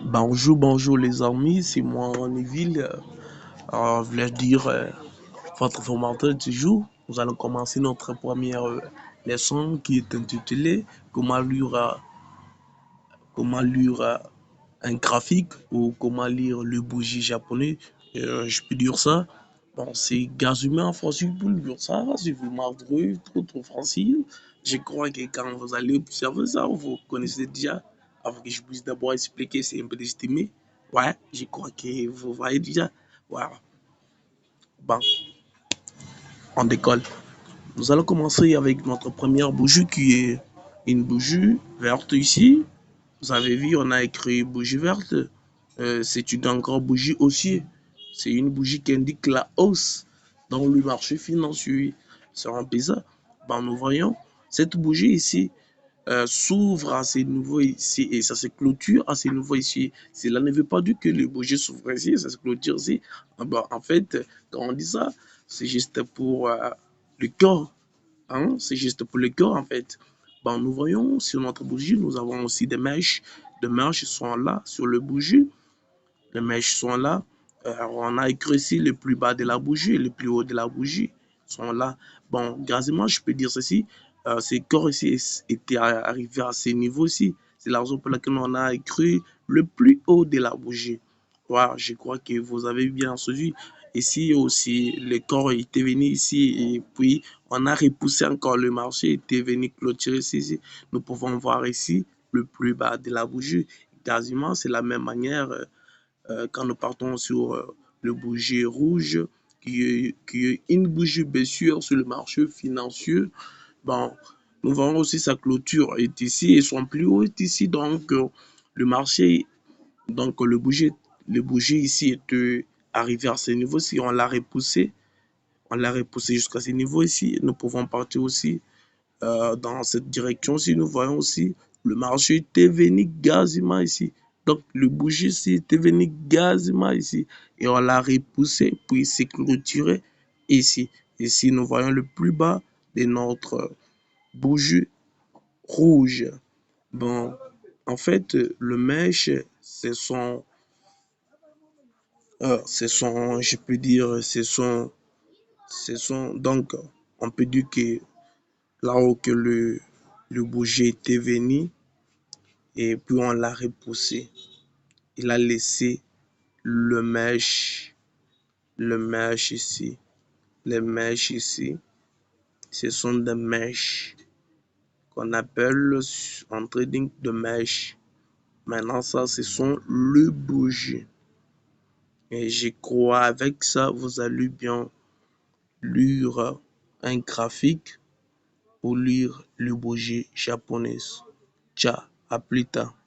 Bonjour les amis, c'est moi Neville. Je voulais dire votre formateur du jour. Nous allons commencer notre première leçon qui est intitulée comment lire un graphique ou comment lire le bougie japonais. Je peux dire ça. Bon, c'est gazumé en français pour lire ça. Si vous m'avez trop facile, je crois que quand vous allez observer ça, vous connaissez déjà. Avant que je puisse d'abord expliquer, c'est un peu estimé. Ouais, je crois que vous voyez déjà. Voilà. Bon, on décolle. Nous allons commencer avec notre première bougie qui est une bougie verte ici. Vous avez vu, on a écrit bougie verte. C'est une encore bougie haussier. C'est une bougie qui indique la hausse dans le marché financier. C'est un peu ça. Ben, nous voyons cette bougie ici s'ouvre à ces niveaux ici et ça se clôture à ces niveaux ici. Cela ne veut pas dire que les bougies s'ouvrent ici, ça se clôture ici. Ah ben, en fait, quand on dit ça, c'est juste pour le corps. Hein? C'est juste pour le corps, en fait. Bon, nous voyons sur notre bougie, nous avons aussi des mèches. Les mèches sont là sur le bougie. Les mèches sont là. On a écrit ici le plus bas de la bougie et le plus haut de la bougie sont là. Bon, quasiment, je peux dire ceci. Ces corps ici étaient arrivés à ce niveau-ci. C'est la raison pour laquelle on a écrit le plus haut de la bougie. Voilà, je crois que vous avez bien suivi. Ici aussi, le corps était venu ici et puis on a repoussé encore le marché, était venu clôturer ici. Nous pouvons voir ici le plus bas de la bougie. Quasiment, c'est la même manière quand nous partons sur le bougie rouge, qui est une bougie baissière sur le marché financier. Bon, nous voyons aussi sa clôture est ici et son plus haut est ici. Donc, le marché, donc le bougie ici est arrivé à ce niveau-ci. On l'a repoussé jusqu'à ce niveau ici. Nous pouvons partir aussi dans cette direction-ci. Nous voyons aussi le marché était venu quasiment ici. Donc, le bougie ici était venu quasiment ici. Et on l'a repoussé, puis s'est clôturé ici. Ici, nous voyons le plus bas de notre bougie rouge. Bon, en fait, le mèche, je peux dire, donc, on peut dire que là où que le bouger était venu, et puis on l'a repoussé. Il a laissé le mèche ici, les mèches ici. Ce sont des mèches qu'on appelle en trading de mèches. Maintenant, ça, ce sont le bougie. Et je crois avec ça, vous allez bien lire un graphique ou lire le bougie japonais. Ciao, à plus tard.